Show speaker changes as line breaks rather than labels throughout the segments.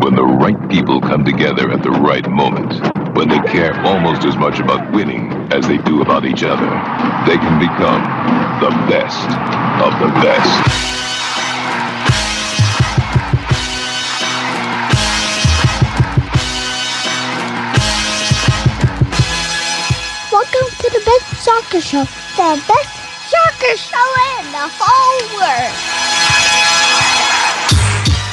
When the right people come together at the right moment, when they care almost as much about winning as they do about each other, they can become the best of the best.
Welcome to the best soccer show. The best soccer show in the whole world.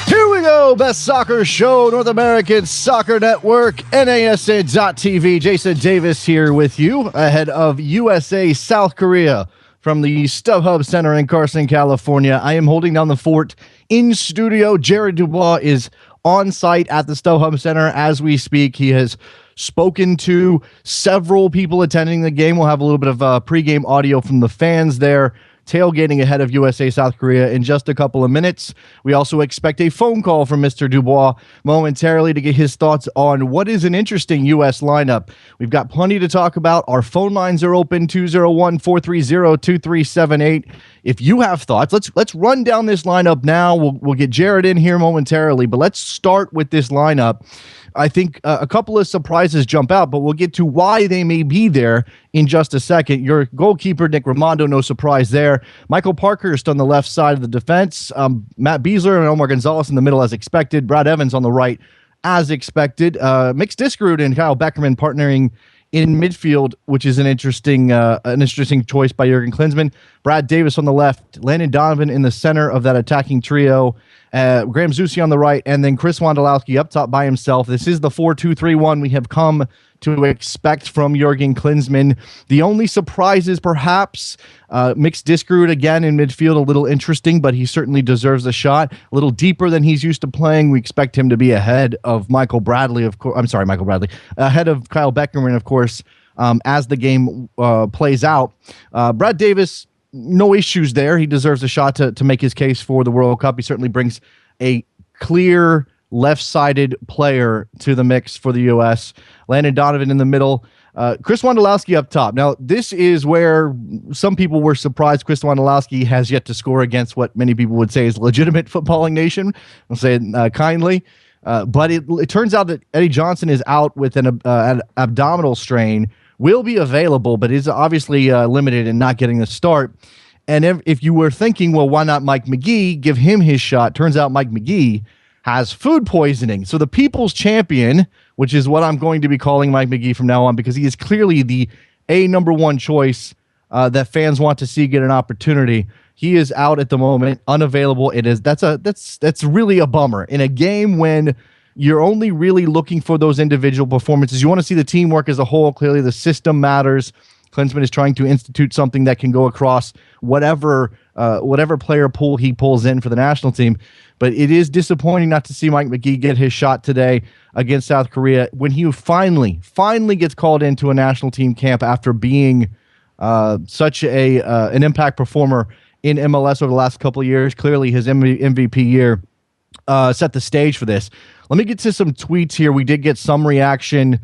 Here we go. Best soccer show, North American Soccer Network, NASN.TV. Jason Davis here with you ahead of USA South Korea from the StubHub Center in Carson, California. I am holding down the fort in studio. Jared Dubois is on site at the StubHub Center as we speak. He has spoken to several people attending the game. We'll have a little bit of pregame audio from the fans there, tailgating ahead of USA South Korea in just a couple of minutes. We also expect a phone call from Mr. Dubois momentarily to get his thoughts on what is an interesting U.S. lineup. We've got plenty to talk about. Our phone lines are open, 201-430-2378. If you have thoughts, let's run down this lineup now. We'll get Jared in here momentarily, but let's start with this lineup. I think a couple of surprises jump out, but we'll get to why they may be there in just a second. Your goalkeeper, Nick Raimondo, no surprise there. Michael Parkhurst on the left side of the defense. Matt Beasler and Omar Gonzalez in the middle as expected. Brad Evans on the right as expected. Mix Diskerud and Kyle Beckerman partnering in midfield, which is an interesting choice by Jurgen Klinsmann. Brad Davis on the left, Landon Donovan in the center of that attacking trio, Graham Zusi on the right, and then Chris Wondolowski up top by himself. This is the 4-2-3-1 we have come to expect from Jurgen Klinsmann. The only surprises, perhaps, Mix Diskerud again in midfield, a little interesting, but he certainly deserves a shot. A little deeper than he's used to playing. We expect him to be ahead of Michael Bradley, of course. I'm sorry, Michael Bradley. Ahead of Kyle Beckerman, of course, as the game plays out. Brad Davis, no issues there. He deserves a shot to make his case for the World Cup. He certainly brings a clear left-sided player to the mix for the U.S. Landon Donovan in the middle. Chris Wondolowski up top. Now, this is where some people were surprised Chris Wondolowski has yet to score against what many people would say is a legitimate footballing nation. I'll say it kindly. But it turns out that Eddie Johnson is out with an abdominal strain, will be available, but is obviously limited in not getting the start. And if you were thinking, well, why not Mike McGee? Give him his shot. Turns out Mike McGee has food poisoning. So the people's champion, which is what I'm going to be calling Mike McGee from now on, because he is clearly the number one choice that fans want to see get an opportunity. He is out at the moment, unavailable. That's really a bummer in a game when you're only really looking for those individual performances. You want to see the teamwork as a whole. Clearly, the system matters. Klinsmann is trying to institute something that can go across whatever player pool he pulls in for the national team. But it is disappointing not to see Mike McGee get his shot today against South Korea when he finally gets called into a national team camp after being such an impact performer in MLS over the last couple of years. Clearly, his MVP year set the stage for this. Let me get to some tweets here. We did get some reaction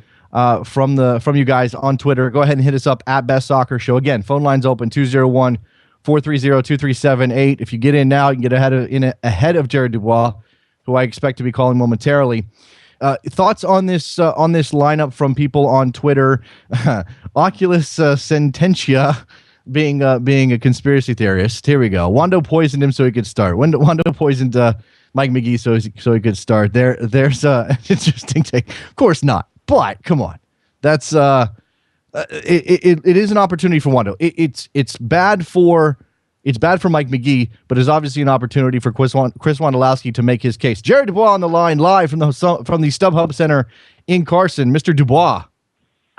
from you guys on Twitter. Go ahead and hit us up at Best Soccer Show. Again, phone lines open, 201-430-2378. If you get in now, you can get ahead of Jared Dubois, who I expect to be calling momentarily. Thoughts on this lineup from people on Twitter? Oculus Sententia being a conspiracy theorist. Here we go. Wando poisoned him so he could start. Wando poisoned Mike McGee so he could start. There's an interesting take. Of course not. But come on, that's it is an opportunity for Wando. It's bad for Mike McGee, but it's obviously an opportunity for Chris Wondolowski to make his case. Jared Dubois on the line, live from the StubHub Center in Carson. Mr. Dubois.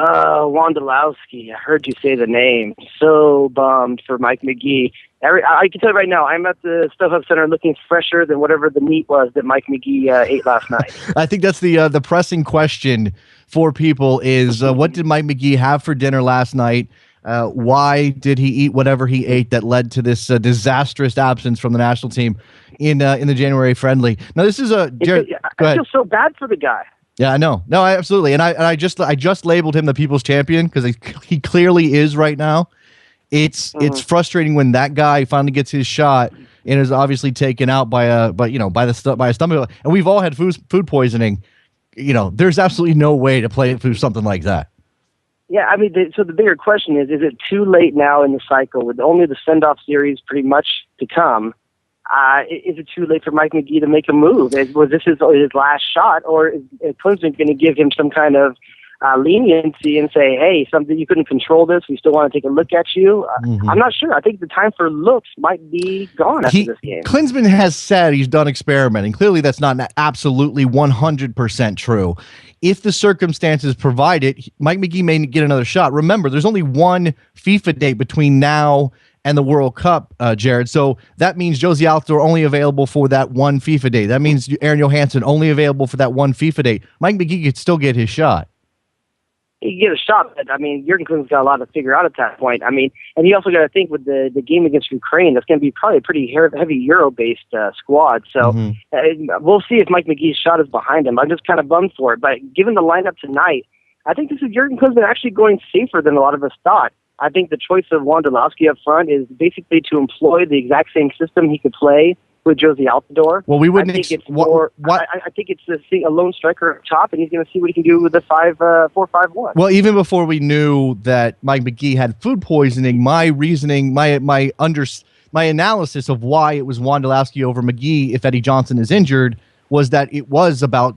Wondolowski. I heard you say the name. So bummed for Mike McGee. I can tell you right now, I'm at the StubHub Center looking fresher than whatever the meat was that Mike McGee ate last night.
I think that's the pressing question for people is what did Mike McGee have for dinner last night? Why did he eat whatever he ate that led to this disastrous absence from the national team in the January friendly? Now, this is Jared,
I feel so bad for the guy.
Yeah, I know. No, absolutely. And I just labeled him the people's champion because he clearly is right now. It's frustrating when that guy finally gets his shot and is obviously taken out by a stomach. And we've all had food poisoning. There's absolutely no way to play through something like that.
Yeah, I mean, so the bigger question is it too late now in the cycle with only the send-off series pretty much to come? Is it too late for Mike McGee to make a move? Was this his last shot, or is Klinsmann going to give him some kind of leniency and say, hey, something you couldn't control this, we still want to take a look at you? I'm not sure. I think the time for looks might be gone after this game.
Klinsmann has said he's done experimenting. Clearly, that's not absolutely 100% true. If the circumstances provide it, Mike McGee may get another shot. Remember, there's only one FIFA date between now and the World Cup, Jared. So that means Josie Altidore only available for that one FIFA date. That means Aaron Johansson only available for that one FIFA date. Mike McGee could still get his shot.
He can get a shot, but, I mean, Jurgen Klinsmann's got a lot to figure out at that point. I mean, and you also got to think with the game against Ukraine, that's going to be probably a pretty heavy Euro-based squad. So we'll see if Mike McGee's shot is behind him. I'm just kind of bummed for it. But given the lineup tonight, I think this is Jurgen Klinsmann actually going safer than a lot of us thought. I think the choice of Wondolowski up front is basically to employ the exact same system he could play with Josie Altidore.
Well, we wouldn't.
I think it's a lone striker up top, and he's going to see what he can do with the 4-5-1.
Well, even before we knew that Mike McGee had food poisoning, my reasoning, my analysis of why it was Wondolowski over McGee if Eddie Johnson is injured was that it was about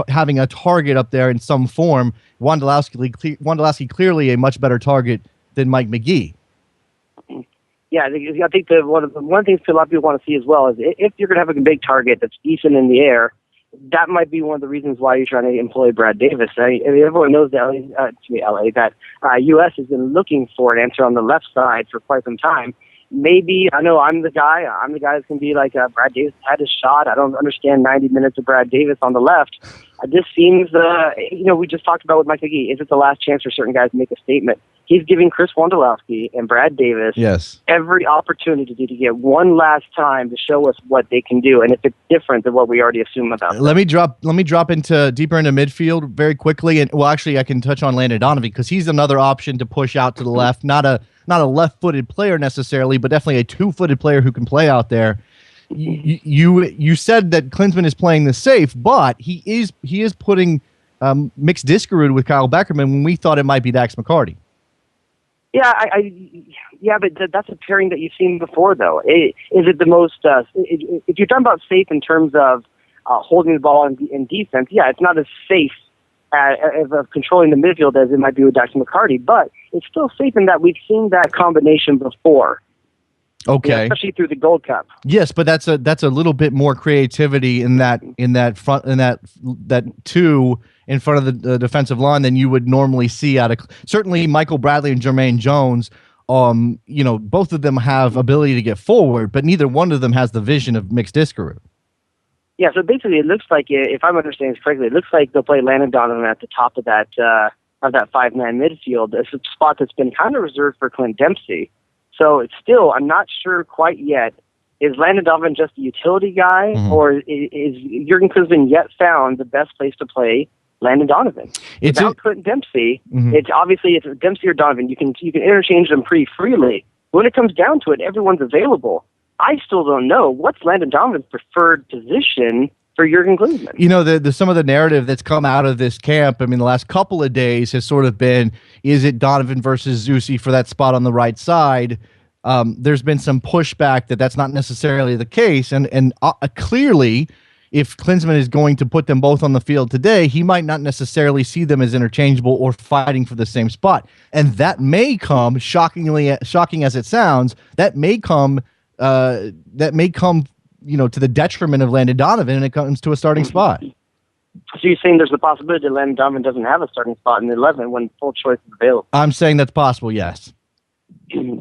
having a target up there in some form. Wondolowski clearly a much better target than Mike McGee.
Yeah, I think one of the things a lot of people want to see as well is if you're going to have a big target that's decent in the air, that might be one of the reasons why you're trying to employ Brad Davis. I mean, everyone knows that U.S. has been looking for an answer on the left side for quite some time. Maybe, I know I'm the guy that's going to be like, Brad Davis had his shot. I don't understand 90 minutes of Brad Davis on the left. This seems, we just talked about with Mike McGee, is it the last chance for certain guys to make a statement? He's giving Chris Wondolowski and Brad Davis every opportunity to get one last time to show us what they can do, and if it's different than what we already assume about them.
Let me drop deeper into midfield very quickly, and actually I can touch on Landon Donovan because he's another option to push out to the left. Not a left-footed player necessarily, but definitely a two-footed player who can play out there. You said that Klinsmann is playing this safe, but he is putting mixed Diskerud with Kyle Beckerman when we thought it might be Dax McCarty.
Yeah, but that's a pairing that you've seen before, though. Is it the most? If you're talking about safe in terms of holding the ball in defense, yeah, it's not as safe of controlling the midfield as it might be with Dax McCarty, but it's still safe in that we've seen that combination before.
Okay,
especially through the Gold Cup.
Yes, but that's a little bit more creativity in that two in front of the defensive line than you would normally see out of certainly Michael Bradley and Jermaine Jones. Both of them have ability to get forward, but neither one of them has the vision of mixed Diskerud.
Yeah, so basically, it looks like, if I'm understanding this correctly, it looks like they'll play Landon Donovan at the top of that 5-man midfield. It's a spot that's been kind of reserved for Clint Dempsey. So it's still, I'm not sure quite yet. Is Landon Donovan just a utility guy, or is Jurgen Klinsmann yet found the best place to play Landon Donovan? Without Clint Dempsey, it's Dempsey or Donovan. You can interchange them pretty freely. When it comes down to it, everyone's available. I still don't know what's Landon Donovan's preferred position for Jurgen Klinsmann.
The some of the narrative that's come out of this camp, I mean, the last couple of days has sort of been, is it Donovan versus Zusi for that spot on the right side? There's been some pushback that's not necessarily the case, and clearly, if Klinsmann is going to put them both on the field today, he might not necessarily see them as interchangeable or fighting for the same spot, and that may come shocking as it sounds. That may come to the detriment of Landon Donovan when it comes to a starting spot.
So you're saying there's a possibility that Landon Donovan doesn't have a starting spot in the 11 when full choice is available? I'm
saying that's possible, yes.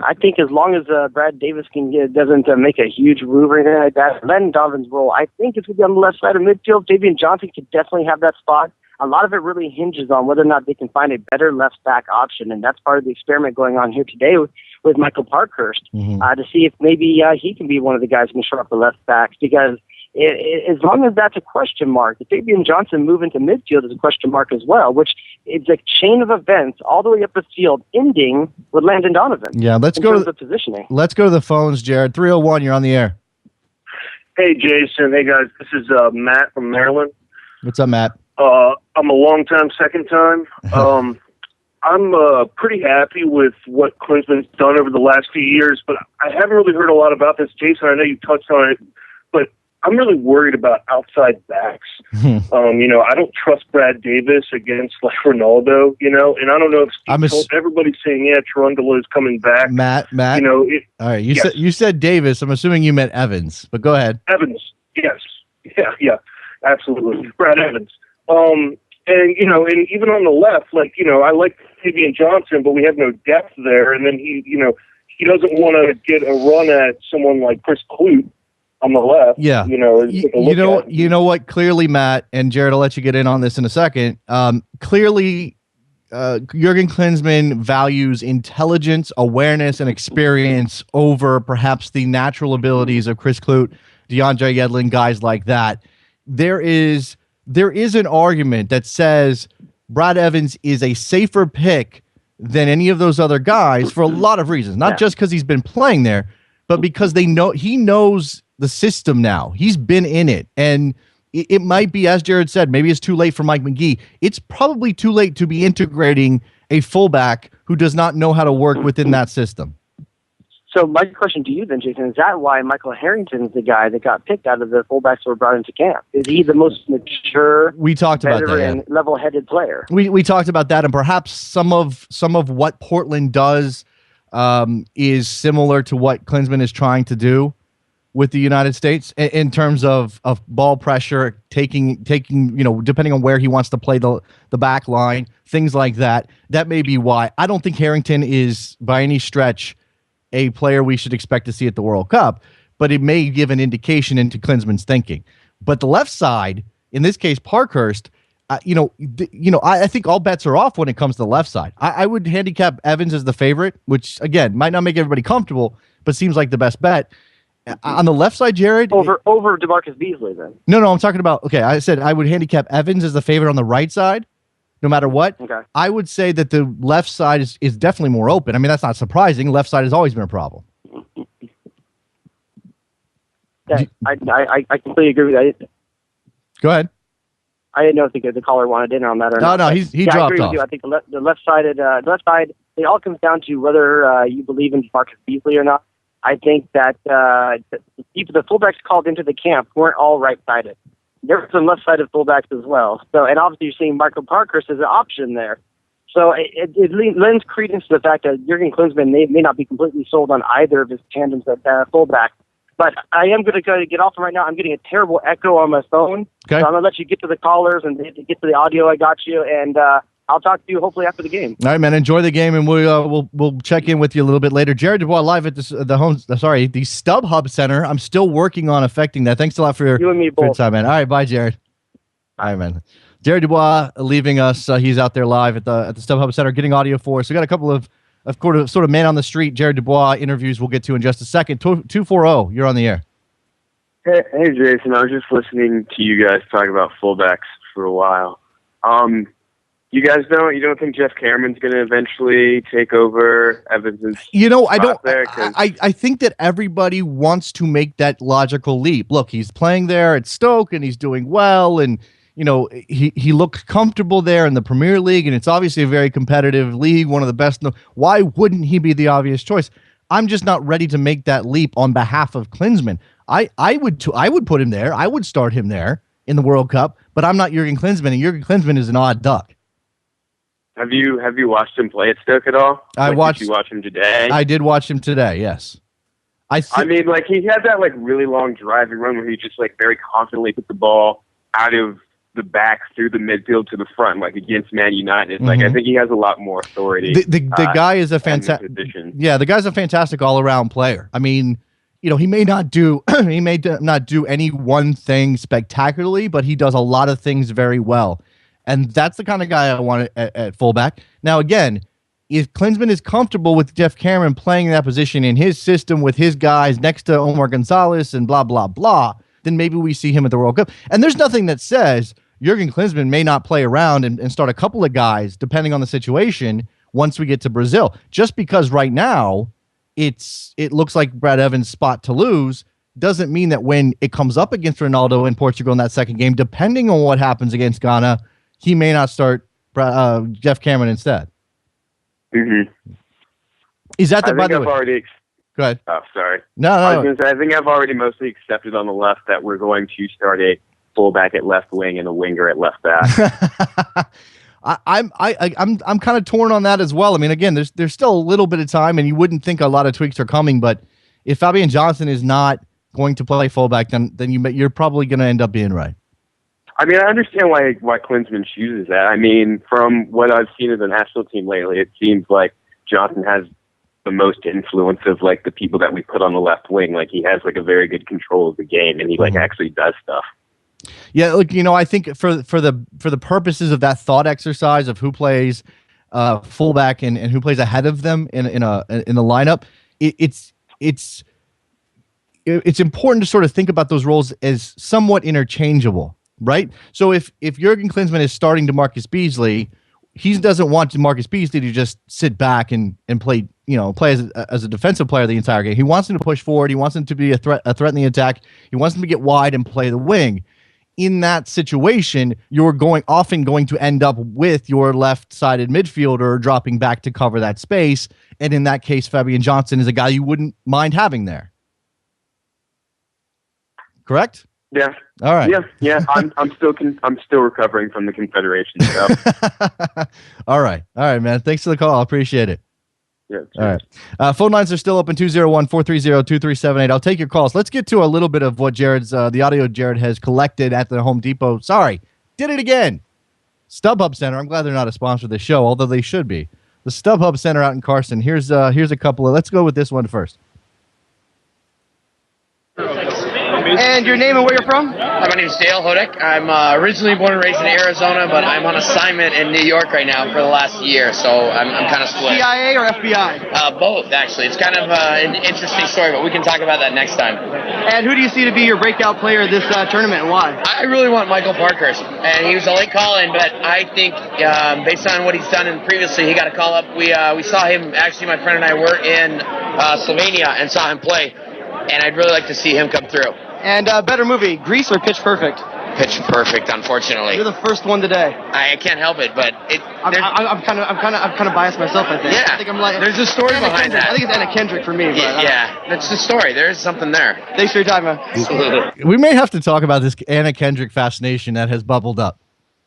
I think as long as Brad Davis doesn't make a huge move or anything like that, Landon Donovan's role, I think it's going to be on the left side of midfield. Fabian Johnson could definitely have that spot. A lot of it really hinges on whether or not they can find a better left back option, and that's part of the experiment going on here today with Michael Parkhurst to see if maybe he can be one of the guys who can shore up the left backs, because as long as that's a question mark, the Fabian Johnson move into midfield is a question mark as well, which is a chain of events all the way up the field, ending with Landon Donovan.
Yeah, let's go to
the positioning.
Let's go to the phones, Jared. 301, you're on the air.
Hey, Jason. Hey, guys. This is Matt from Maryland.
What's up, Matt?
I'm a long-time, second-time. I'm pretty happy with what Klinsman's done over the last few years, but I haven't really heard a lot about this. Jason, I know you touched on it, but I'm really worried about outside backs. I don't trust Brad Davis against like Ronaldo, and I don't know if everybody's saying, yeah, Cherundolo is coming back.
Matt.
All
right, you said Davis. I'm assuming you meant Evans, but go ahead.
Evans, yes. Yeah, absolutely. Brad Evans. And even on the left, I like Fabian Johnson, but we have no depth there. And then he doesn't want to get a run at someone like Chris Clute on the left.
Yeah. You know what? Clearly, Matt and Jared, I'll let you get in on this in a second. Clearly, Jurgen Klinsmann values intelligence, awareness, and experience over perhaps the natural abilities of Chris Clute, DeAndre Yedlin, guys like that. There is an argument that says Brad Evans is a safer pick than any of those other guys for a lot of reasons, not just because he's been playing there, but because he knows the system now. He's been in it. And it might be, as Jared said, maybe it's too late for Mike McGee. It's probably too late to be integrating a fullback who does not know how to work within that system.
So my question to you then, Jason, is that why Michael Harrington is the guy that got picked out of the fullbacks that were brought into camp? Is he the most mature,
we talked about that,
and level-headed player?
We talked about that, and perhaps some of what Portland does is similar to what Klinsmann is trying to do with the United States in terms of ball pressure, taking depending on where he wants to play the back line, things like that. That may be why. I don't think Harrington is by any stretch a player we should expect to see at the World Cup, but it may give an indication into Klinsmann's thinking. But the left side, in this case, Parkhurst, I think all bets are off when it comes to the left side. I would handicap Evans as the favorite, which again might not make everybody comfortable, but seems like the best bet. On the left side, Jared,
over DeMarcus Beasley, then. No,
I'm talking about. Okay, I said I would handicap Evans as the favorite on the right side, no matter what.
Okay.
I would say that the left side is definitely more open. I mean, that's not surprising. Left side has always been a problem.
Yeah, I completely agree with that.
Go ahead.
I didn't know if the caller wanted in on that or not.
No, he dropped
I agree
off.
with you. I think the left side, it all comes down to whether you believe in DeMarcus Beasley or not. I think that the fullbacks called into the camp weren't all right-sided. There were some left-sided fullbacks as well. So, and obviously you're seeing Michael Parkhurst as an option there. So it lends credence to the fact that Jurgen Klinsmann may not be completely sold on either of his tandems at fullback. But I am going to get off right now. I'm getting a terrible echo on my phone.
Okay.
So I'm going to let you get to the callers and get to the audio. I got you. And I'll talk to you hopefully after the game.
All right, man. Enjoy the game, and we'll check in with you a little bit later. Jared Dubois live at the StubHub Center. I'm still working on affecting that. Thanks a lot for your time, man. All right, bye, Jared. All right, man. Jared Dubois leaving us. He's out there live at the StubHub Center getting audio for us. We got a couple of sort of man on the street Jared Dubois interviews we'll get to in just a second. 240, you're on the air.
Hey, Jason. I was just listening to you guys talk about fullbacks for a while. You guys you don't think Jeff Cameron's going to eventually take over Evans's spot there?
I think that everybody wants to make that logical leap. Look, he's playing there at Stoke and he's doing well, and he looks comfortable there in the Premier League, and it's obviously a very competitive league, one of the best. Why wouldn't he be the obvious choice? I'm just not ready to make that leap on behalf of Klinsmann. I would put him there. I would start him there in the World Cup, but I'm not Jurgen Klinsmann, and Jurgen Klinsmann is an odd duck.
Have you watched him play at Stoke at all? Did you watch him today?
I did watch him today. Yes.
I mean, he had that really long driving run where he just very confidently put the ball out of the back through the midfield to the front, against Man United.
Mm-hmm.
I think he has a lot more authority.
The guy is a fantastic. Yeah, the guy's a fantastic all around player. I mean, he may not do any one thing spectacularly, but he does a lot of things very well. And that's the kind of guy I want at fullback. Now, again, if Klinsmann is comfortable with Jeff Cameron playing in that position in his system with his guys next to Omar Gonzalez and blah, blah, blah, then maybe we see him at the World Cup. And there's nothing that says Jurgen Klinsmann may not play around and start a couple of guys, depending on the situation, once we get to Brazil. Just because right now it looks like Brad Evans' spot to lose doesn't mean that when it comes up against Ronaldo in Portugal in that second game, depending on what happens against Ghana, he may not start Jeff Cameron instead.
Mm-hmm.
Is that the, by the
I've
way?
already
Go ahead.
Oh, sorry.
No.
I was going to say, I think I've already mostly accepted on the left that we're going to start a fullback at left wing and a winger at left back.
I'm kind of torn on that as well. I mean, again, there's still a little bit of time, and you wouldn't think a lot of tweaks are coming. But if Fabian Johnson is not going to play fullback, then you're probably going to end up being right.
I mean, I understand why Klinsmann chooses that. I mean, from what I've seen of the national team lately, it seems like Johnson has the most influence of like the people that we put on the left wing. Like he has like a very good control of the game, and he like actually does stuff.
Yeah, look, I think for the purposes of that thought exercise of who plays fullback and who plays ahead of them in the lineup, it's important to sort of think about those roles as somewhat interchangeable, right? So if Jurgen Klinsmann is starting DeMarcus Beasley, he doesn't want DeMarcus Beasley to just sit back and play as a defensive player the entire game. He wants him to push forward. He wants him to be a threat in the attack. He wants him to get wide and play the wing. In that situation, you're often going to end up with your left-sided midfielder dropping back to cover that space. And in that case, Fabian Johnson is a guy you wouldn't mind having there. Correct?
Yeah.
All right.
Yeah. I'm still recovering from the Confederation stuff.
All right, man. Thanks for the call. I appreciate it.
Yeah.
All right. Phone lines are still open, 201-430-2378. I'll take your calls. Let's get to a little bit of what the audio Jared has collected at the Home Depot. Sorry, did it again. StubHub Center. I'm glad they're not a sponsor of the show, although they should be. The StubHub Center out in Carson. Here's a couple of. Let's go with this one first.
And your name and where you're from?
My name's Dale Hodek. I'm originally born and raised in Arizona, but I'm on assignment in New York right now for the last year, so I'm kind of split.
CIA or FBI?
Both, actually. It's kind of an interesting story, but we can talk about that next time.
And who do you see to be your breakout player this tournament, and why?
I really want Michael Parkhurst, and he was a late call-in, but I think based on what he's done previously, he got a call-up. We saw him, actually, my friend and I were in Slovenia and saw him play, and I'd really like to see him come through.
And better movie, Grease or Pitch Perfect?
Pitch Perfect, unfortunately.
You're the first one today.
I can't help it, but
I'm kind of biased myself. I think.
Yeah.
I think I'm like.
There's a story
Anna
behind
Kendrick.
that.
I think it's Anna Kendrick for me. But,
yeah, that's the story. There's something there.
Thanks for your time, man.
Absolutely.
We may have to talk about this Anna Kendrick fascination that has bubbled up.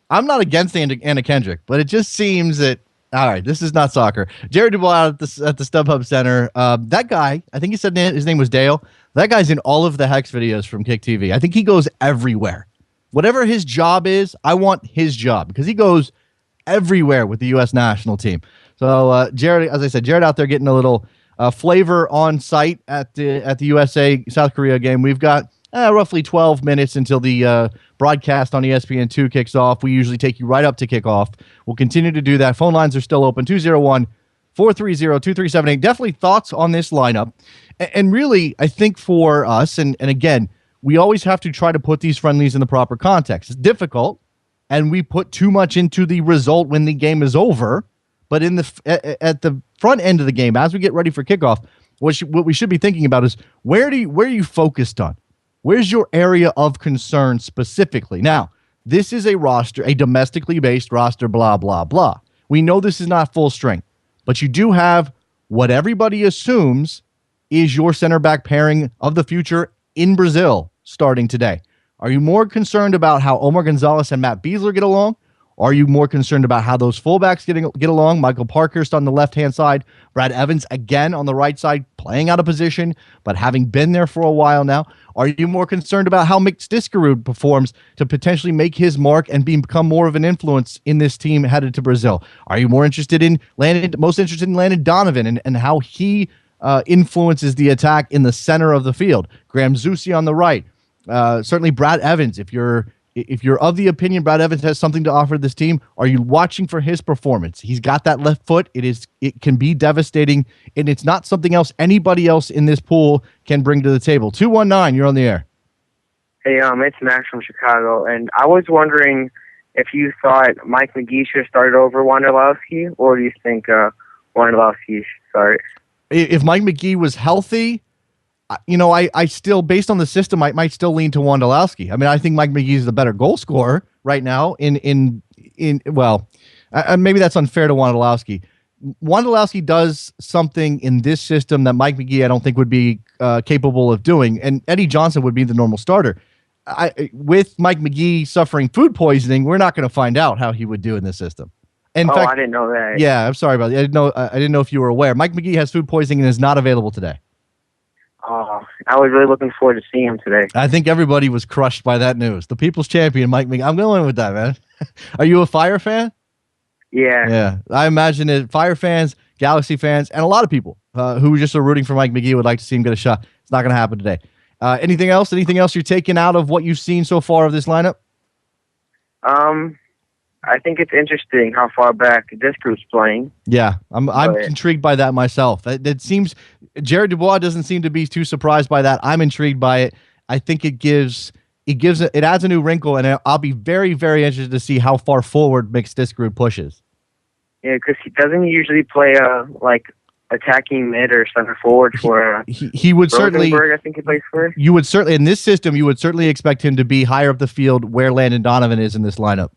I'm not against Anna Kendrick, but it just seems that. All right, this is not soccer. Jared Dubois at the StubHub Center. That guy, I think he said his name was Dale. That guy's in all of the Hex videos from Kick TV. I think he goes everywhere. Whatever his job is, I want his job because he goes everywhere with the U.S. national team. So, Jared, as I said, Jared out there getting a little flavor on site at the USA South Korea game. We've got roughly 12 minutes until the broadcast on ESPN2 kicks off. We usually take you right up to kickoff. We'll continue to do that. Phone lines are still open, 201-430-2378. Definitely thoughts on this lineup. And really, I think for us, and again, we always have to try to put these friendlies in the proper context. It's difficult, and we put too much into the result when the game is over. But at the front end of the game, as we get ready for kickoff, what we should be thinking about is where are you focused on? Where's your area of concern specifically? Now, this is a roster, a domestically based roster, blah, blah, blah. We know this is not full strength, but you do have what everybody assumes is your center back pairing of the future in Brazil starting today. Are you more concerned about how Omar Gonzalez and Matt Beasler get along? Or are you more concerned about how those fullbacks get along? Michael Parkhurst on the left-hand side, Brad Evans again on the right side, playing out of position, but having been there for a while now. Are you more concerned about how Mick Stiskerud performs to potentially make his mark and become more of an influence in this team headed to Brazil? Are you most interested in Landon Donovan and how he influences the attack in the center of the field? Graham Zusi on the right. Certainly Brad Evans, if you're of the opinion Brad Evans has something to offer this team, are you watching for his performance? He's got that left foot. It can be devastating, and it's not something else anybody else in this pool can bring to the table. 219, you're on the air.
Hey, it's Max from Chicago, and I was wondering if you thought Mike McGee should have started over Wondolowski, or do you think Wondolowski should start?
If Mike McGee was healthy, I still, based on the system, I might still lean to Wondolowski. I mean, I think Mike McGee is the better goal scorer right now. Maybe that's unfair to Wondolowski. Wondolowski does something in this system that Mike McGee I don't think would be capable of doing, and Eddie Johnson would be the normal starter. With Mike McGee suffering food poisoning, we're not going to find out how he would do in this system. In fact,
I didn't know that.
Yeah, I'm sorry about that. I didn't know if you were aware. Mike McGee has food poisoning and is not available today.
Oh, I was really looking forward to seeing him today.
I think everybody was crushed by that news. The people's champion, Mike McGee. I'm going with that, man. Are you a Fire fan?
Yeah.
Yeah, I imagine it. Fire fans, Galaxy fans, and a lot of people who just are rooting for Mike McGee would like to see him get a shot. It's not going to happen today. Anything else? Anything else you're taking out of what you've seen so far of this lineup?
I think it's interesting how far back this group's playing.
Yeah, I'm intrigued by that myself. It seems Jared Dubois doesn't seem to be too surprised by that. I'm intrigued by it. I think it adds a new wrinkle, and I'll be very, very interested to see how far forward this group pushes.
Yeah, because he doesn't usually play attacking mid or center forward for
he would certainly.
I think he plays for.
You would certainly in this system. You would certainly expect him to be higher up the field where Landon Donovan is in this lineup.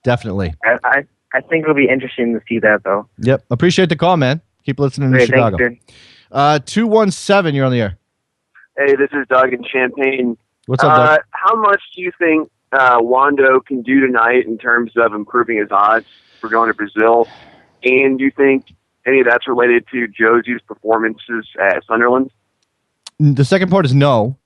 Definitely.
I think it'll be interesting to see that though.
Yep. Appreciate the call, man. Keep listening to Chicago. Thanks, 217. You're on the air.
Hey, this is Doug in Champaign.
What's up, Doug?
How much do you think Wando can do tonight in terms of improving his odds for going to Brazil? And do you think any of that's related to Josie's performances at Sunderland?
The second part is no.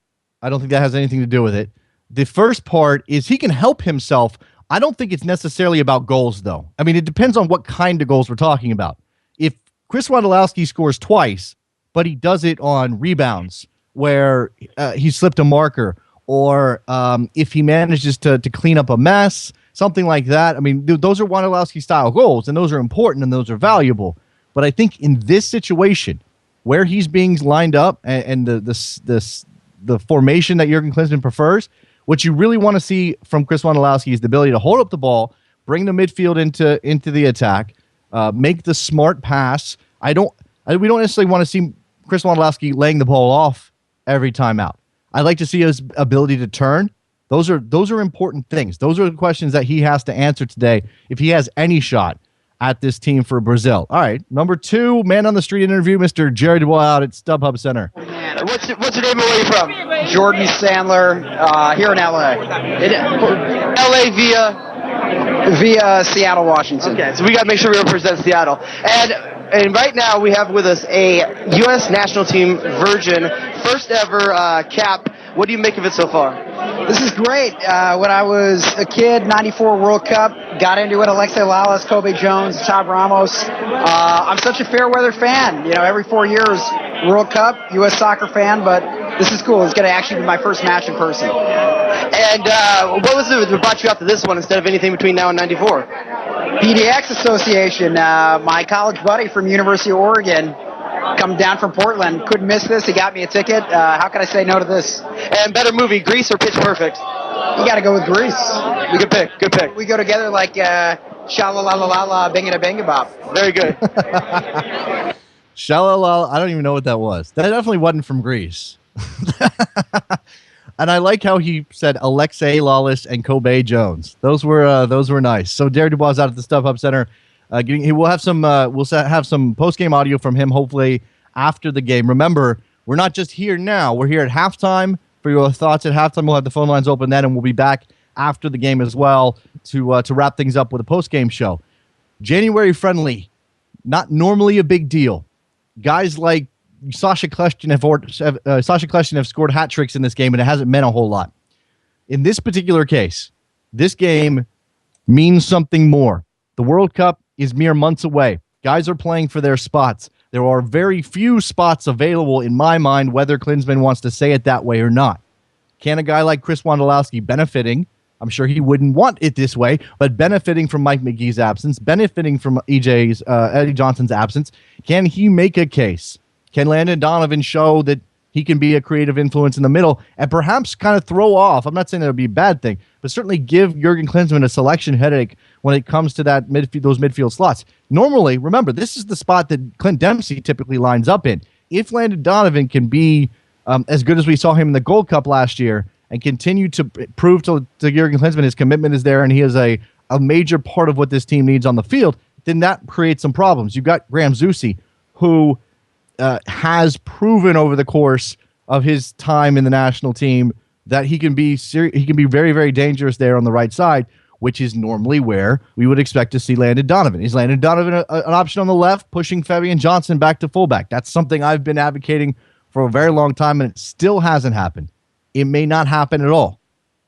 I don't think that has anything to do with it. The first part is he can help himself. I don't think it's necessarily about goals, though. I mean, it depends on what kind of goals we're talking about. If Chris Wondolowski scores twice, but he does it on rebounds where he slipped a marker, or if he manages to clean up a mess, something like that. I mean, those are Wondolowski-style goals, and those are important, and those are valuable. But I think in this situation, where he's being lined up and the formation that Jurgen Klinsmann prefers, what you really want to see from Chris Wondolowski is the ability to hold up the ball, bring the midfield into the attack, make the smart pass. We don't necessarily want to see Chris Wondolowski laying the ball off every time out. I'd like to see his ability to turn. Those are important things. Those are the questions that he has to answer today if he has any shot at this team for Brazil. All right, number 2, man on the street interview, Mr. Jerry Dubois out at StubHub Center.
What's your name and where you from? Jordan Sandler, here in LA. LA via Seattle, Washington. Okay, so we got to make sure we represent Seattle. And right now we have with us a U.S. national team virgin, first ever cap. What do you make of it so far?
This is great. When I was a kid, 94 World Cup, got into it, Alexei Lalas, Kobe Jones, Todd Ramos. I'm such a fair weather fan. Every 4 years, World Cup, U.S. soccer fan, but this is cool. It's going to actually be my first match in person.
And what was it that brought you out to this one instead of anything between now and 94?
PDX Association, my college buddy from University of Oregon, come down from Portland. Couldn't miss this. He got me a ticket. How can I say no to this?
And better movie, Grease or Pitch Perfect?
You got to go with Grease.
Good pick. Good pick.
We go together like sha-la-la-la-la, bing-a-bing-a-bop.
Very good.
Sha-la-la, I don't even know what that was. That definitely wasn't from Grease. And I like how he said Alexei Lalas and Kobe Jones. Those were nice. So Derek Dubois is out at the StubHub Center. We'll have some post-game audio from him hopefully after the game. Remember, we're not just here now. We're here at halftime for your thoughts at halftime. We'll have the phone lines open then, and we'll be back after the game as well to wrap things up with a post-game show. January friendly, not normally a big deal. Guys like Sasha Kljestan have scored hat tricks in this game, and it hasn't meant a whole lot. In this particular case, this game means something more. The World Cup is mere months away. Guys are playing for their spots. There are very few spots available in my mind, whether Klinsmann wants to say it that way or not. Can a guy like Chris Wondolowski benefiting, I'm sure he wouldn't want it this way, but benefiting from Mike McGee's absence, benefiting from Eddie Johnson's absence, can he make a case? Can Landon Donovan show that he can be a creative influence in the middle and perhaps kind of throw off? I'm not saying that would be a bad thing, but certainly give Jurgen Klinsmann a selection headache when it comes to those midfield slots. Normally, remember, this is the spot that Clint Dempsey typically lines up in. If Landon Donovan can be as good as we saw him in the Gold Cup last year, and continue to prove to Jurgen Klinsmann his commitment is there, and he is a major part of what this team needs on the field, then that creates some problems. You've got Graham Zusi, who has proven over the course of his time in the national team that he can be very, very dangerous there on the right side, which is normally where we would expect to see Landon Donovan. Is Landon Donovan an option on the left, pushing Fabian Johnson back to fullback? That's something I've been advocating for a very long time, and it still hasn't happened. It may not happen at all.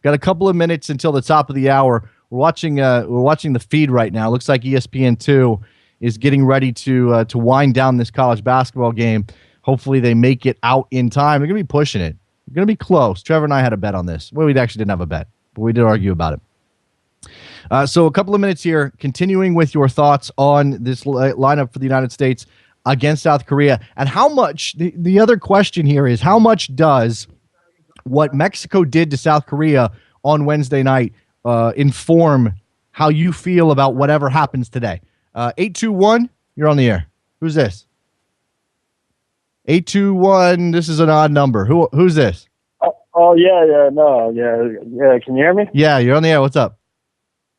Got a couple of minutes until the top of the hour. We're watching the feed right now. Looks like ESPN2 is getting ready to wind down this college basketball game. Hopefully they make it out in time. They're going to be pushing it. They're going to be close. Trevor and I had a bet on this. Well, we actually didn't have a bet, but we did argue about it. So a couple of minutes here, continuing with your thoughts on this lineup for the United States against South Korea. And how much, the other question here is, how much does what Mexico did to South Korea on Wednesday night inform how you feel about whatever happens today? 821, you're on the air. Who's this? 821, this is an odd number. Who's this?
Yeah. Can you hear me?
Yeah, you're on the air. What's up?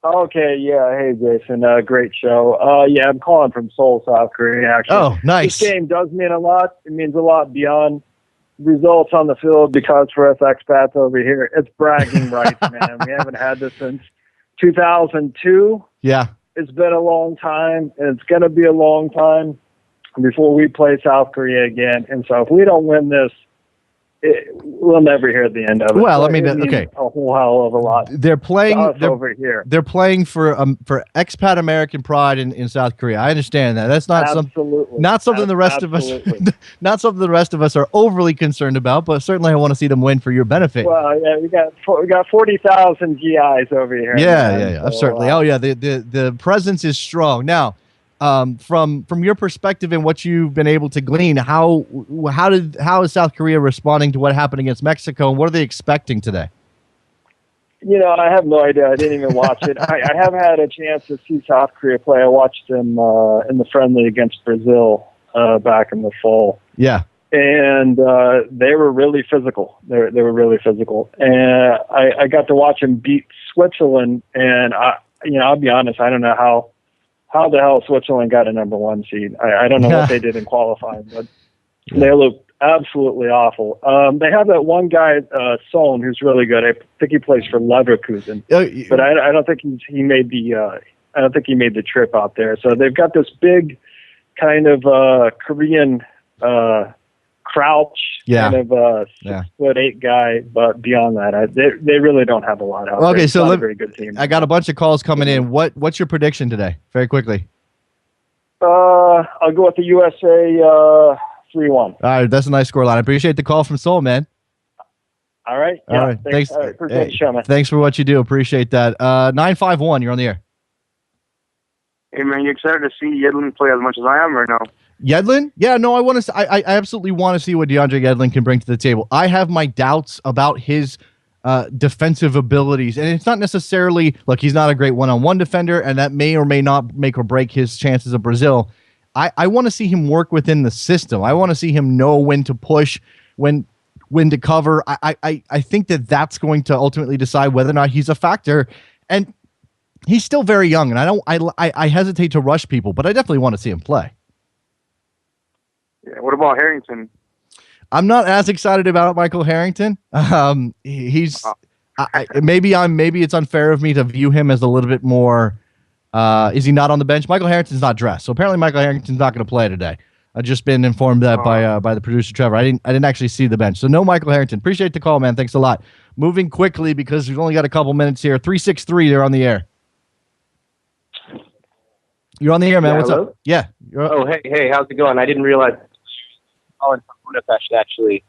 Okay, yeah. Hey, Jason. Great show. Yeah, I'm calling from Seoul, South Korea, actually.
Oh, nice.
This game does mean a lot. It means a lot beyond results on the field, because for us expats over here, it's bragging rights, man. We haven't had this since 2002.
Yeah.
It's been a long time, and it's going to be a long time before we play South Korea again. And so if we don't win this, we'll never hear the end of it.
Well,
so
I mean,
it means
okay.
a whole hell of a lot.
They're playing
over here.
They're playing for expat American pride in South Korea. I understand that. That's not something the rest of us not something the rest of us are overly concerned about, but certainly I want to see them win for your benefit.
Well, yeah, we got 40,000 GIs over here.
Yeah. Certainly. Oh yeah, the presence is strong. Now, from your perspective and what you've been able to glean, how is South Korea responding to what happened against Mexico, and what are they expecting today?
I have no idea. I didn't even watch it. I have had a chance to see South Korea play. I watched them in the friendly against Brazil back in the fall.
Yeah.
And they were really physical. They were really physical. And I got to watch them beat Switzerland. And I'll be honest, I don't know how the hell Switzerland got a number one seed. I don't know what they did in qualifying, but they looked absolutely awful. They have that one guy, Son, who's really good. I think he plays for Leverkusen, but I don't think he made the trip out there. So they've got this big kind of Korean crouch, kind of 6'8" guy, but beyond that, they really don't have a lot out there.
Okay, so
a very good team.
I got a bunch of calls coming in. What's your prediction today? Very quickly.
I'll go with the USA 3-1.
All right, that's a nice scoreline. I appreciate the call from Seoul, man.
All right.
Yeah, all right. Thanks.
Appreciate the show, man.
Thanks for what you do. Appreciate that. 951, you're on the air.
Hey, man, you excited to see Yedlin play as much as I am or no?
Yedlin? Yeah, no, I want to. I absolutely want to see what DeAndre Yedlin can bring to the table. I have my doubts about his defensive abilities, and it's not necessarily, look, he's not a great one-on-one defender, and that may or may not make or break his chances of Brazil. I want to see him work within the system. I want to see him know when to push, when to cover. I think that's going to ultimately decide whether or not he's a factor. And he's still very young, and I hesitate to rush people, but I definitely want to see him play.
Yeah. What about Harrington?
I'm not as excited about Michael Harrington. He's maybe it's unfair of me to view him as a little bit more. Is he not on the bench? Michael Harrington's not dressed, so apparently Michael Harrington's not going to play today. I've just been informed that by the producer Trevor. I didn't actually see the bench, so no Michael Harrington. Appreciate the call, man. Thanks a lot. Moving quickly because we've only got a couple minutes here. 363, they're on the air. You're on the air, man.
Yeah,
what's
hello?
up? Yeah.
Hey, how's it going? I didn't realize calling from Budapest actually,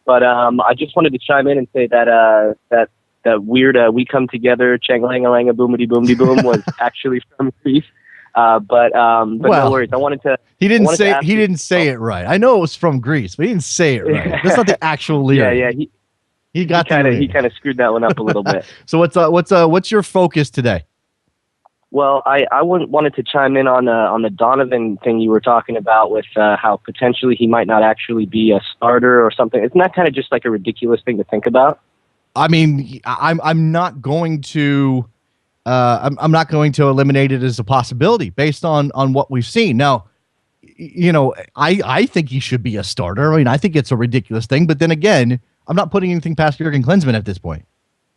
but I just wanted to chime in and say that that weird "We Come Together" "Chang-lang-a-lang-a boomity boomity boom" was actually from Greece. But no worries. I wanted to.
He didn't say it right. I know it was from Greece, but he didn't say it right. That's not the actual lyric.
Yeah.
He kind of
screwed that one up a little bit.
So what's your focus today?
Well, I wanted to chime in on the Donovan thing you were talking about with how potentially he might not actually be a starter or something. Isn't that kind of just like a ridiculous thing to think about?
I mean, I'm not going to I'm not going to eliminate it as a possibility based on what we've seen. Now, I think he should be a starter. I mean, I think it's a ridiculous thing, but then again, I'm not putting anything past Jurgen Klinsmann at this point.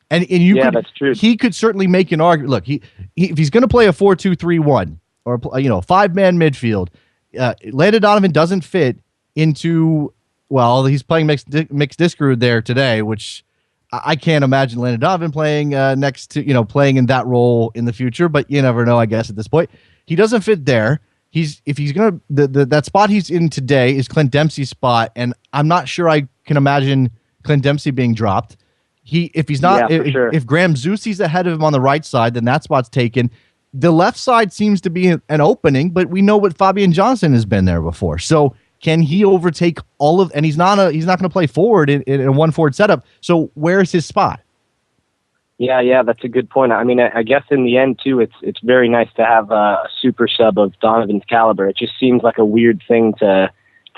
And
that's true.
He could certainly make an argument. Look, if he's going to play a 4-2-3-1 or 5-man midfield, Landon Donovan doesn't fit into. Well, he's playing mixed Diskerud there today, which I can't imagine Landon Donovan playing next to playing in that role in the future. But you never know, I guess at this point he doesn't fit there. If he's gonna that spot he's in today is Clint Dempsey's spot, and I'm not sure I can imagine Clint Dempsey being dropped. If he's not, if Graham Zusi's ahead of him on the right side, then that spot's taken. The left side seems to be an opening, but we know what Fabian Johnson has been there before. So can he overtake all of? And he's not going to play forward in a 1-forward setup. So where's his spot?
Yeah, that's a good point. I mean, I guess in the end too, it's very nice to have a super sub of Donovan's caliber. It just seems like a weird thing to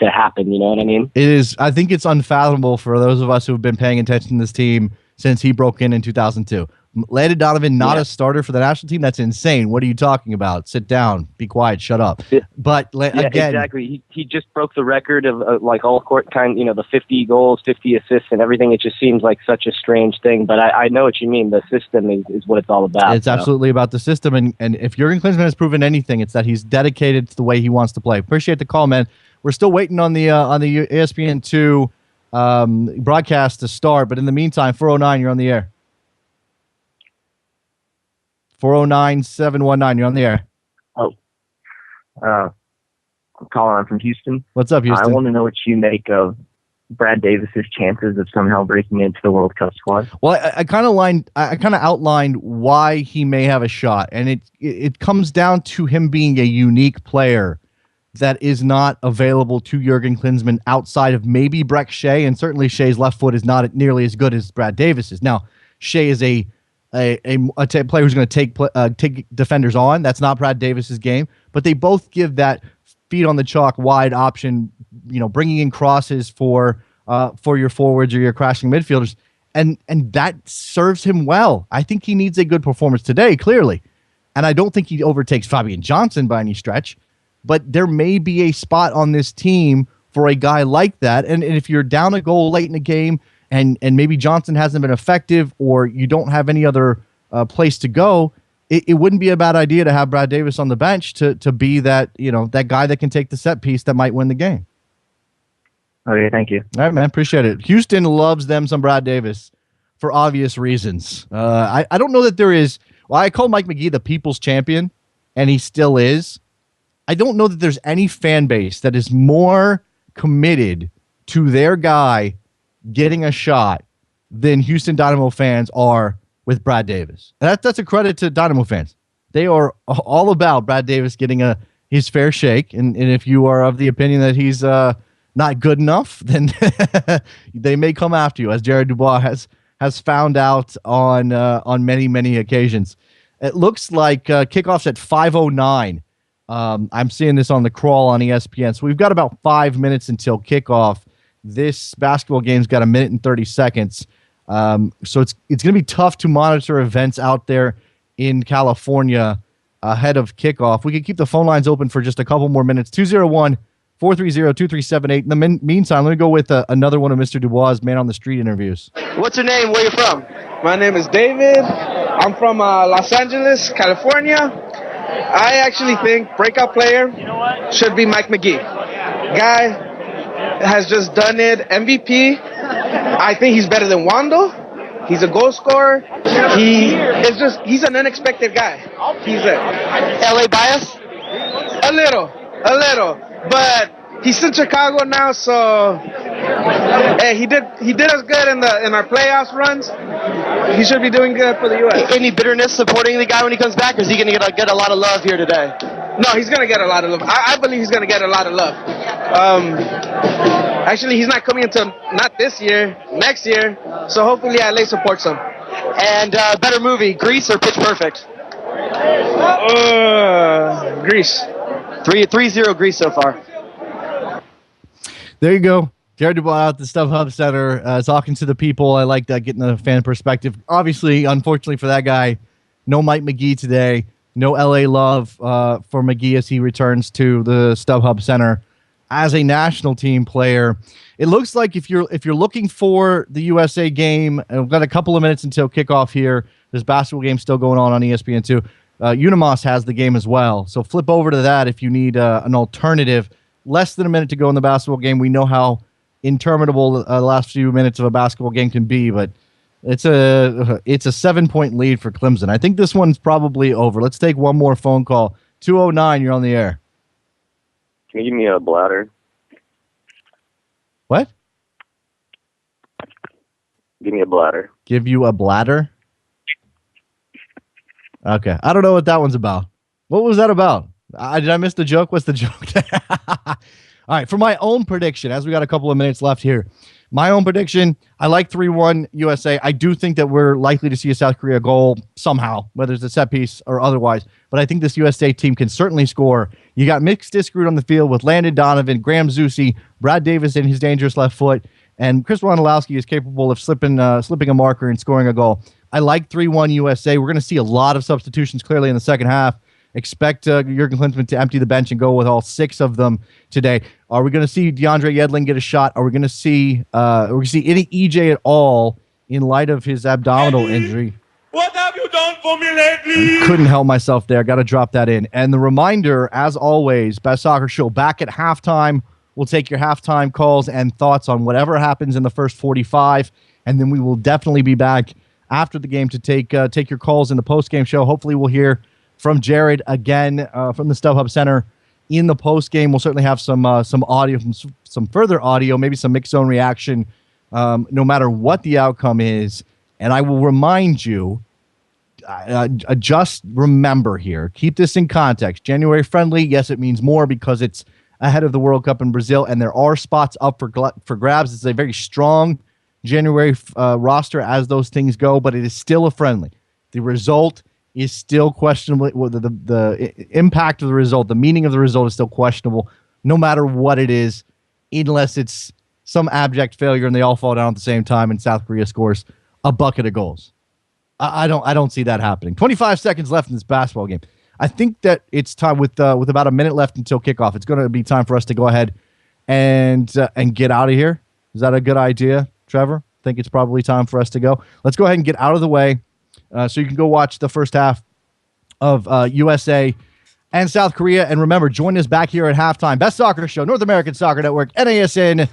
happen, you know what I mean?
It is. I think it's unfathomable for those of us who have been paying attention to this team since he broke in 2002. Landon Donovan, not a starter for the national team? That's insane. What are you talking about? Sit down. Be quiet. Shut up. But again,
exactly. He just broke the record of like all court kind, the 50 goals, 50 assists and everything. It just seems like such a strange thing, but I know what you mean. The system is what it's all about.
It's absolutely about the system. And if Jurgen Klinsmann has proven anything, it's that he's dedicated to the way he wants to play. Appreciate the call, man. We're still waiting on the ESPN2 broadcast to start, but in the meantime, 409, you're on the air. 409-719, you're on the air.
I'm calling from Houston.
What's up, Houston?
I want to know what you make of Brad Davis's chances of somehow breaking into the World Cup squad.
Well, I kind of outlined why he may have a shot, and it comes down to him being a unique player that is not available to Jurgen Klinsmann outside of maybe Breck Shea, and certainly Shea's left foot is not nearly as good as Brad Davis's. Now, Shea is a player who's going to take defenders on. That's not Brad Davis's game, but they both give that feet on the chalk wide option, bringing in crosses for your forwards or your crashing midfielders, and that serves him well. I think he needs a good performance today, clearly, and I don't think he overtakes Fabian Johnson by any stretch. But there may be a spot on this team for a guy like that. And if you're down a goal late in the game and maybe Johnson hasn't been effective or you don't have any other place to go, it wouldn't be a bad idea to have Brad Davis on the bench to be that, that guy that can take the set piece that might win the game.
Okay, thank you.
All right, man. Appreciate it. Houston loves them some Brad Davis for obvious reasons. I don't know that there is. Well, I call Mike McGee the people's champion, and he still is. I don't know that there's any fan base that is more committed to their guy getting a shot than Houston Dynamo fans are with Brad Davis. That's a credit to Dynamo fans. They are all about Brad Davis getting his fair shake. And if you are of the opinion that he's not good enough, then they may come after you, as Jared Dubois has found out on many, many occasions. It looks like kickoff's at 5:09. I'm seeing this on the crawl on ESPN. So we've got about 5 minutes until kickoff. This basketball game's got 1 minute and 30 seconds. So it's going to be tough to monitor events out there in California ahead of kickoff. We can keep the phone lines open for just a couple more minutes. 201-430-2378. In the meantime, let me go with another one of Mr. Dubois' Man on the Street interviews.
What's your name? Where you from? My name is David. I'm from Los Angeles, California. I actually think breakout player should be Mike McGee. Guy has just done it. MVP. I think he's better than Wando. He's a goal scorer. He's an unexpected guy. He's a LA bias? A little. But he's in Chicago now, so hey, he did us good in our playoffs runs. He should be doing good for the U.S.
Any bitterness supporting the guy when he comes back, or is he going to get a lot of love here today?
No, he's going to get a lot of love. I believe he's going to get a lot of love. Actually, he's not coming until not this year, next year. So hopefully LA supports him.
And better movie, Grease or Pitch Perfect?
Greece.
3-0 Greece so far.
There you go. Jared Dubois out at the StubHub Center talking to the people. I like that, getting the fan perspective. Obviously, unfortunately for that guy, no Mike McGee today. No LA love for McGee as he returns to the StubHub Center as a national team player. It looks like if you're looking for the USA game, and we've got a couple of minutes until kickoff here. There's basketball game still going on ESPN2. Unimos has the game as well. So flip over to that if you need an alternative. Less than a minute to go in the basketball game. We know how interminable the last few minutes of a basketball game can be, but it's a 7-point lead for Clemson. I think this one's probably over. Let's take one more phone call. 209, you're on the air.
Can you give me a bladder?
What?
Give me a bladder.
Give you a bladder? Okay. I don't know what that one's about. What was that about? Did I miss the joke? What's the joke? All right. For my own prediction, as we got a couple of minutes left here, my own prediction, I like 3-1 USA. I do think that we're likely to see a South Korea goal somehow, whether it's a set piece or otherwise. But I think this USA team can certainly score. You got mixed discrude on the field with Landon Donovan, Graham Zusi, Brad Davis in his dangerous left foot, and Chris Wondolowski is capable of slipping a marker and scoring a goal. I like 3-1 USA. We're going to see a lot of substitutions clearly in the second half. Expect Jurgen Klinsmann to empty the bench and go with all 6 of them today. Are we going to see DeAndre Yedlin get a shot? Are we going to see any EJ at all in light of his abdominal injury?
What have you done for me lately?
Couldn't help myself there. Got to drop that in. And the reminder, as always, Best Soccer Show back at halftime. We'll take your halftime calls and thoughts on whatever happens in the first 45, and then we will definitely be back after the game to take your calls in the post-game show. Hopefully we'll hear from Jared again from the StubHub Center in the post game. We'll certainly have some audio, some further audio, maybe some mixed zone reaction, no matter what the outcome is. And I will remind you, just remember here, keep this in context. January friendly, yes, it means more because it's ahead of the World Cup in Brazil, and there are spots up for grabs. It's a very strong January roster as those things go, but it is still a friendly. The result is still questionable. The impact of the result, the meaning of the result is still questionable, no matter what it is, unless it's some abject failure and they all fall down at the same time and South Korea scores a bucket of goals. I don't see that happening. 25 seconds left in this basketball game. I think that it's time with about a minute left until kickoff. It's going to be time for us to go ahead and get out of here. Is that a good idea, Trevor? I think it's probably time for us to go. Let's go ahead and get out of the way. So you can go watch the first half of USA and South Korea. And remember, join us back here at halftime. Best Soccer Show, North American Soccer Network, NASN.TV.